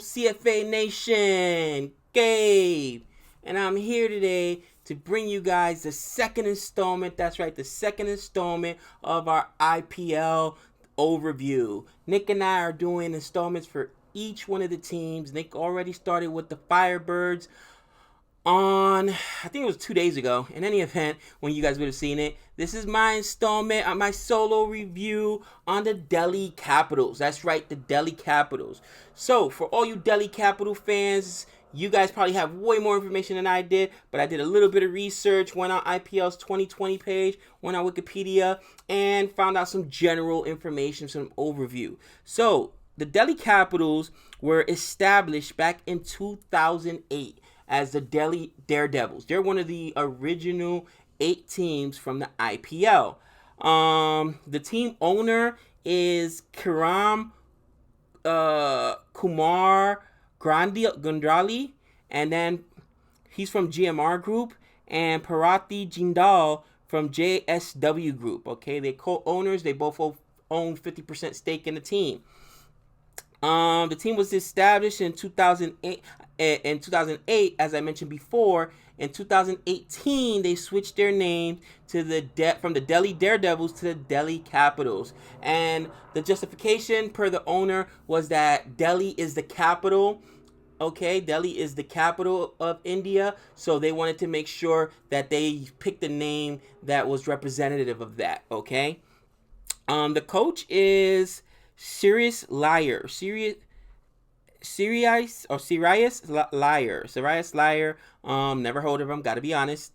CFA Nation, Gabe, and I'm here today to bring you guys the second installment. That's right, the second installment of our IPL overview. Nick and I are doing installments for each one of the teams. Nick already started with the Firebirds on, I think it was 2 days ago. In any event, when you guys would have seen it, this is my installment on my solo review on the Delhi Capitals. That's right, the Delhi Capitals. So for all you Delhi Capital fans, you guys probably have way more information than I did, but I did a little bit of research, went on IPL's 2020 page, went on Wikipedia, and found out some general information, some overview. So the Delhi Capitals were established back in 2008 as the Delhi Daredevils. They're one of the original 8 teams from the IPL. The team owner is Kumar Gandrali, and then he's from GMR Group, and Parathi Jindal from JSW Group. Okay, they co-owners. They both own 50% stake in the team. The team was established in 2008. In 2008, as I mentioned before, in 2018 they switched their name to from the Delhi Daredevils to the Delhi Capitals, and the justification per the owner was that Delhi is the capital. Okay, Delhi is the capital of India, so they wanted to make sure that they picked a name that was representative of that. Okay, the coach is Sirius Lyer. Sirius Lyer. Never heard of him, gotta be honest.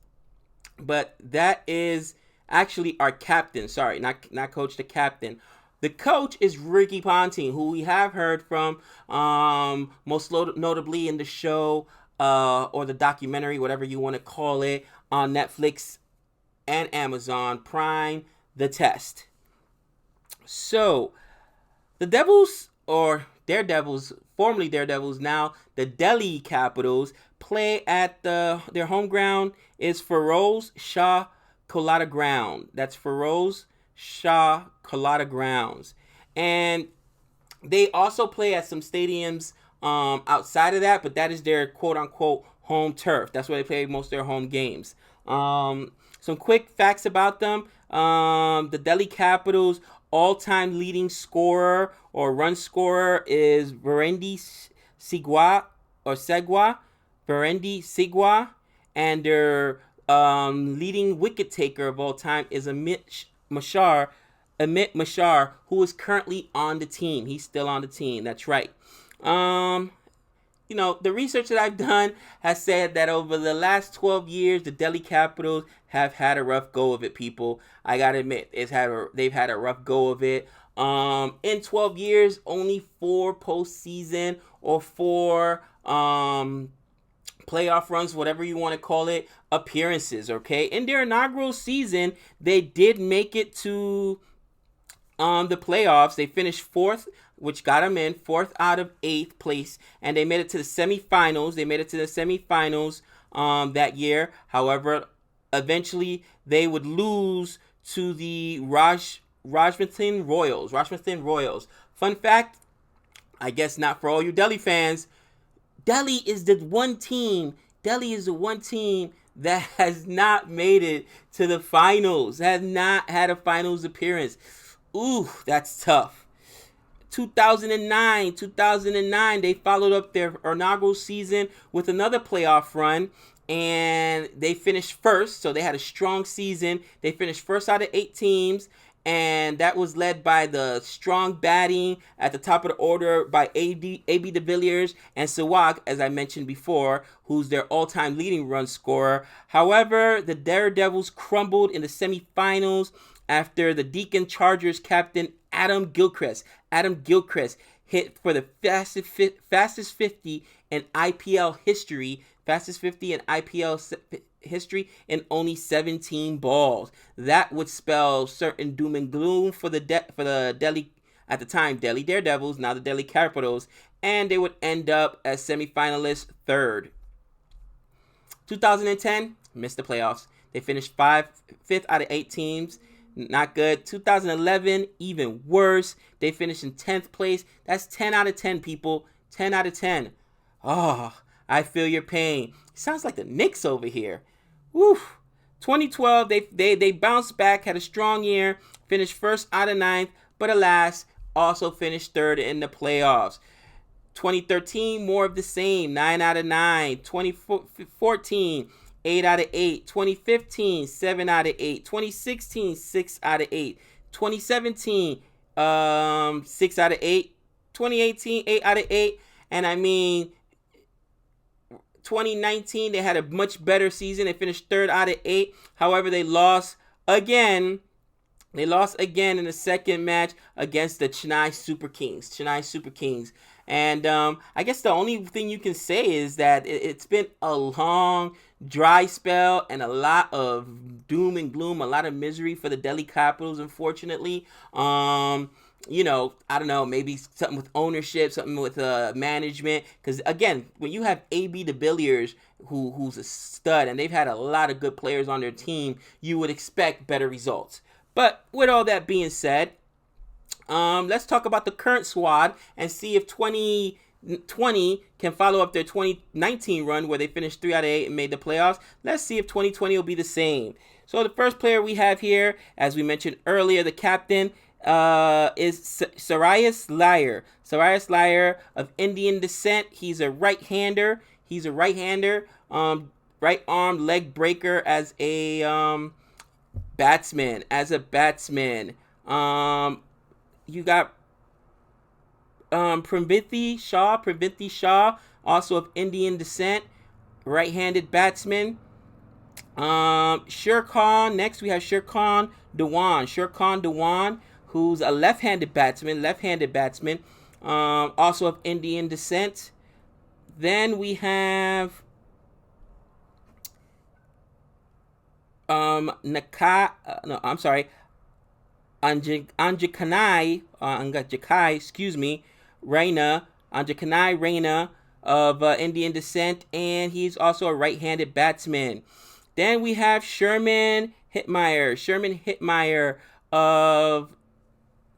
But that is actually our captain. Sorry, not coach, the captain. The coach is Ricky Ponting, who we have heard from most notably in the show or the documentary, whatever you want to call it, on Netflix and Amazon Prime, The Test. So the Devils, or Daredevils, formerly Daredevils, now the Delhi Capitals, play at their home ground is Feroz Shah Kolata Ground. That's Feroz Shah Kolata Grounds. And they also play at some stadiums outside of that, but that is their quote-unquote home turf. That's where they play most of their home games. Some quick facts about them. The Delhi Capitals all-time leading scorer or run scorer is Virendi Segwa, and their leading wicket taker of all time is Amit Mashar, who is currently on the team. He's still on the team. That's right. The research that I've done has said that over the last 12 years, the Delhi Capitals have had a rough go of it, people. I gotta admit, they've had a rough go of it. In 12 years, only 4 postseason or 4 playoff runs, whatever you want to call it, appearances, okay? In their inaugural season, they did make it to the playoffs. They finished 4th, which got them in 4th out of 8th place, and they made it to the semifinals. That year. However, eventually they would lose to the Rajasthan Royals. Fun fact, I guess not for all you Delhi fans, Delhi is the one team that has not made it to the finals, has not had a finals appearance. Ooh, that's tough. 2009, they followed up their inaugural season with another playoff run, and they finished 1st, so they had a strong season. They finished 1st out of 8 teams, and that was led by the strong batting at the top of the order by A.B. de Villiers and Sehwag, as I mentioned before, who's their all-time leading run scorer. However, the Daredevils crumbled in the semifinals after the Deccan Chargers captain Adam Gilchrist hit for the fastest 50 in IPL history in only 17 balls. That would spell certain doom and gloom for the Delhi, at the time, Delhi Daredevils, now the Delhi Capitals, and they would end up as semifinalists 3rd. 2010, missed the playoffs. They finished 5th out of 8 teams. Not good. 2011, even worse. They finished in 10th place. That's 10 out of 10, people. 10 out of 10. Oh, I feel your pain. Sounds like the Knicks over here. Woo. 2012, they bounced back, had a strong year, finished first out of ninth, but alas, also finished third in the playoffs. 2013, more of the same, 9 out of 9. 2014, 8 out of 8. 2015, 7 out of 8. 2016, 6 out of 8. 2017, 6 out of 8. 2018, 8 out of 8. And I mean, 2019, they had a much better season. They finished third out of 8. However, they lost again. They lost again in the second match against the Chennai Super Kings. And I guess the only thing you can say is that it's been a long, dry spell and a lot of doom and gloom, a lot of misery for the Delhi Capitals, unfortunately. I don't know, maybe something with ownership, something with management. Because, again, when you have A.B. de Villiers, who's a stud, and they've had a lot of good players on their team, you would expect better results. But with all that being said, let's talk about the current squad and see if 2020 can follow up their 2019 run where they finished 3 out of 8 and made the playoffs. Let's see if 2020 will be the same. So the first player we have here, as we mentioned earlier, the captain, is Shreyas Iyer. Shreyas Iyer of Indian descent. He's a right-hander. Right arm leg breaker as a batsman. You got Pravithi Shaw, also of Indian descent, right-handed batsman. Shirkan, next we have Shirkan Dewan, who's a left-handed batsman, also of Indian descent. Then we have Anjakai, Anjakanai Reina of Indian descent, and he's also a right-handed batsman. Then we have Sherman Hitmeyer of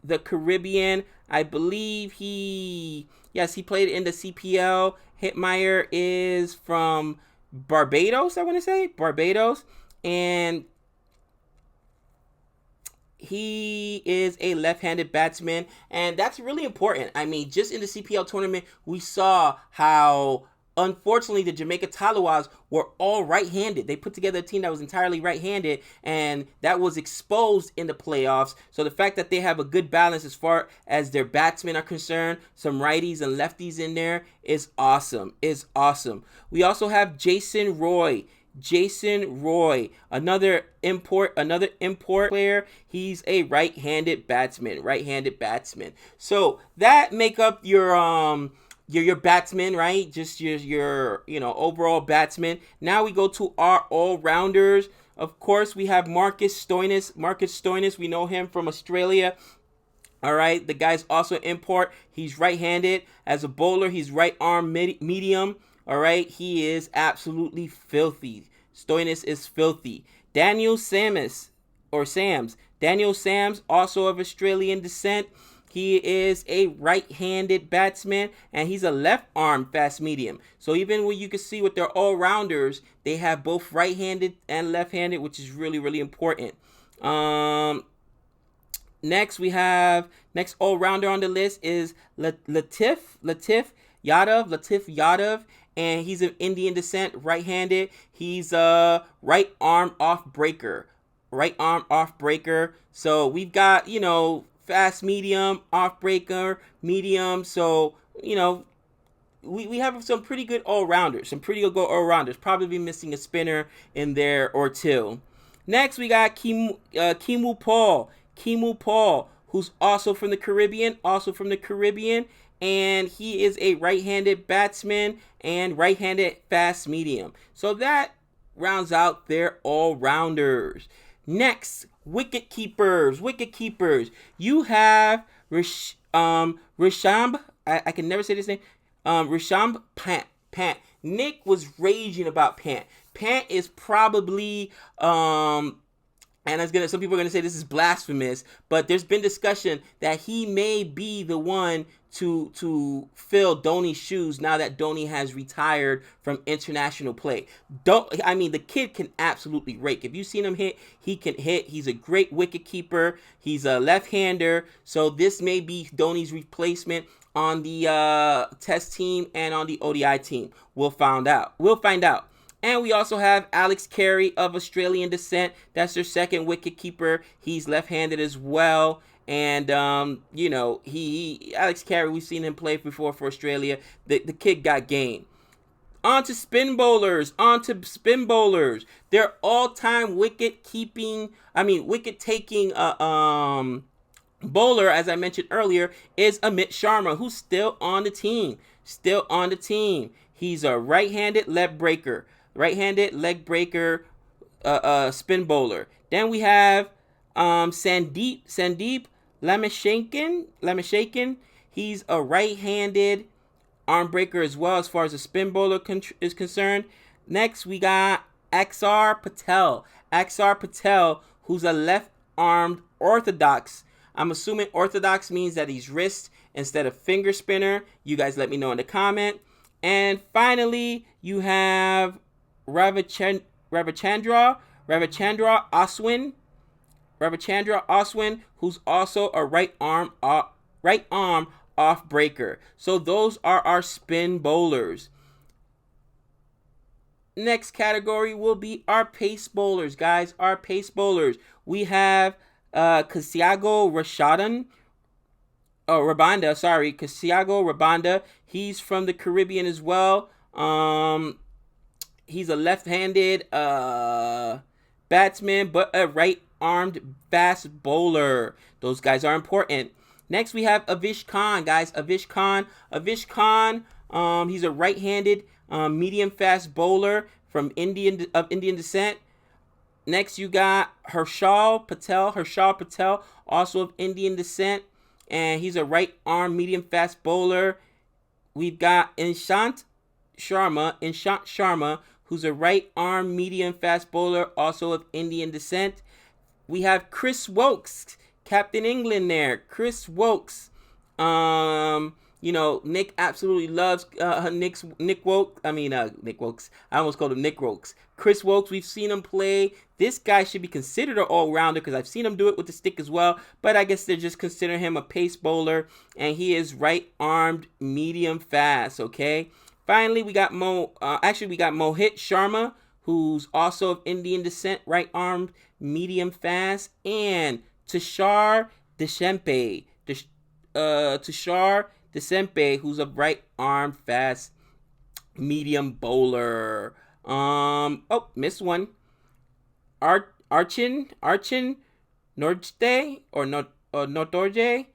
the Caribbean. I believe he played in the CPL. Hitmeyer is from Barbados, and he is a left-handed batsman, and that's really important. I mean, just in the CPL tournament, we saw how, unfortunately, the Jamaica Talawas were all right-handed. They put together a team that was entirely right-handed, and that was exposed in the playoffs. So the fact that they have a good balance as far as their batsmen are concerned, some righties and lefties in there, is awesome. We also have Jason Roy, another import player. He's a right-handed batsman. So that make up your batsman, right? Just your overall batsman. Now we go to our all-rounders. Of course, we have Marcus Stoinis. We know him from Australia. All right, the guy's also import. He's right-handed. As a bowler, he's right arm medium. All right, he is absolutely filthy. Stoinis is filthy. Daniel Sams, also of Australian descent. He is a right-handed batsman, and he's a left-arm fast medium. So even when you can see with their all-rounders, they have both right-handed and left-handed, which is really, really important. Next all-rounder on the list is Latif Yadav, and he's of Indian descent, right-handed. He's a right arm off breaker. So we've got, fast medium, off breaker, medium. So, we have some pretty good all-rounders. Probably missing a spinner in there or two. Next, we got Kimu Paul, who's also from the Caribbean, and he is a right-handed batsman and right-handed fast medium. So that rounds out their all-rounders. Next, wicket keepers. You have Rishabh. I can never say this name. Rishabh Pant. Nick was raging about Pant. Pant is probably and some people are gonna say this is blasphemous, but there's been discussion that he may be the one to fill Dhoni's shoes now that Dhoni has retired from international play. The kid can absolutely rake. If you've seen him hit, he can hit. He's a great wicket keeper. He's a left-hander, so this may be Dhoni's replacement on the Test team and on the ODI team. We'll find out. And we also have Alex Carey of Australian descent. That's their second wicket keeper. He's left-handed as well. And, Alex Carey, we've seen him play before for Australia. The kid got game. On to spin bowlers. Their all-time wicket-taking bowler, as I mentioned earlier, is Amit Sharma, who's still on the team. He's a right-handed leg breaker. Spin bowler. Then we have Sandeep Lameshakin. He's a right-handed arm breaker as well as far as the spin bowler is concerned. Next, we got Axar Patel, who's a left-armed orthodox. I'm assuming orthodox means that he's wrist instead of finger spinner. You guys let me know in the comment. And finally, you have Ravichandra Ashwin, who's also a right arm off breaker. So those are our spin bowlers. Next category will be our pace bowlers, guys. We have Kasiago Rabanda. He's from the Caribbean as well. He's a left-handed batsman, but a right-armed fast bowler. Those guys are important. Next, we have Avish Khan, guys. Avish Khan. He's a right-handed medium-fast bowler from Indian descent. Next, you got Harshal Patel, also of Indian descent, and he's a right-arm medium-fast bowler. We've got Ishant Sharma, who's a right-arm medium-fast bowler, also of Indian descent. We have Chris Wokes, Captain England there. Chris Wokes. Nick absolutely loves Nick Wokes. Nick Wokes. I almost called him Nick Wokes. Chris Wokes, we've seen him play. This guy should be considered an all-rounder because I've seen him do it with the stick as well. But I guess they're just considering him a pace bowler. And he is right-armed medium fast, okay? Finally, we got Mohit Sharma, who's also of Indian descent, right-armed medium fast. And Tushar Deshempe. Who's a right-arm fast medium bowler. Missed one. Archin Norte or Notorje.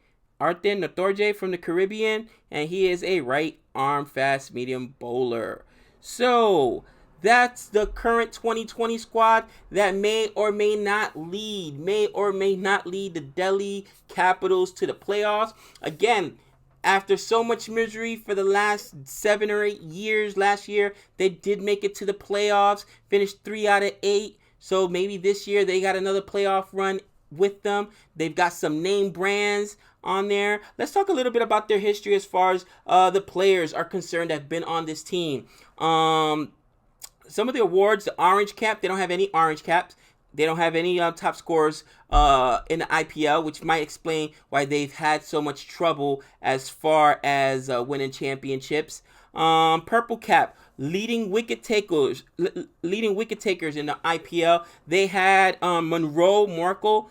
Artin Notorje from the Caribbean, and he is a right-arm fast medium bowler. So that's the current 2020 squad that may or may not lead the Delhi Capitals to the playoffs. Again, after so much misery for the last 7 or 8 years, last year they did make it to the playoffs, finished 3 out of 8. So maybe this year they got another playoff run with them. They've got some name brands on there. Let's talk a little bit about their history as far as the players are concerned that have been on this team. Some of the awards, the orange cap, they don't have any orange caps. They don't have any top scorers in the IPL, which might explain why they've had so much trouble as far as winning championships. Purple cap, leading wicket takers in the IPL. They had Monroe Markle,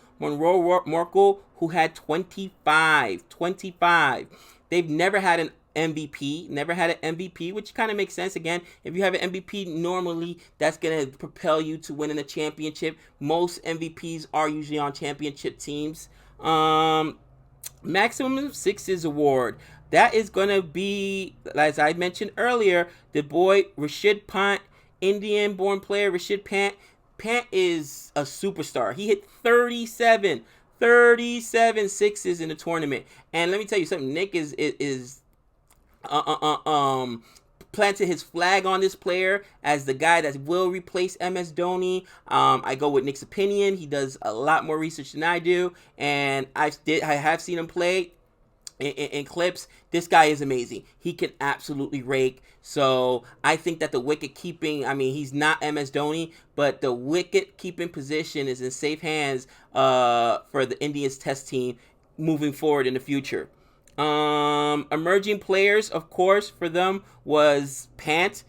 who had 25. They've never had an MVP, which kind of makes sense. Again, if you have an MVP, normally that's going to propel you to winning a championship. Most MVPs are usually on championship teams. Maximum Sixes Award. That is going to be, as I mentioned earlier, the boy Rashid Pant, Indian-born player Rashid Pant. Pant is a superstar. He hit 37 sixes in the tournament. And let me tell you something. Nick is planted his flag on this player as the guy that will replace MS Dhoni. I go with Nick's opinion. He does a lot more research than I do, and I have seen him play in clips. This guy is amazing. He can absolutely rake. So I think that the wicket keeping, I mean, he's not MS Dhoni, but the wicket keeping position is in safe hands for the Indians test team moving forward in the future. Emerging players, of course, for them was Pant.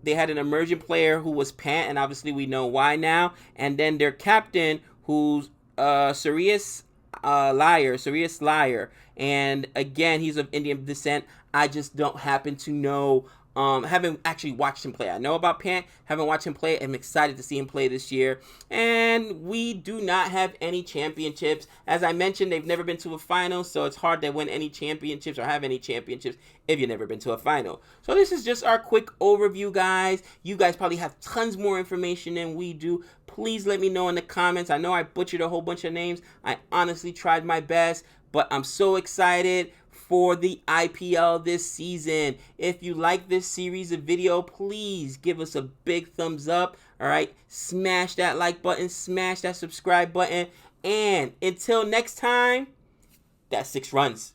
They had an emerging player who was Pant, and obviously we know why now. And then their captain, who's Sirius Liar. And again, he's of Indian descent. I just don't happen to know. Haven't actually watched him play. I know about Pant, haven't watched him play. I'm excited to see him play this year. And we do not have any championships. As I mentioned, they've never been to a final, so it's hard to win any championships or have any championships if you've never been to a final. So this is just our quick overview, guys. You guys probably have tons more information than we do. Please let me know in the comments. I know I butchered a whole bunch of names. I honestly tried my best, but I'm so excited for the IPL this season. If you like this series of video, please give us a big thumbs up. All right, smash that like button, smash that subscribe button, and until next time, that's 6 runs.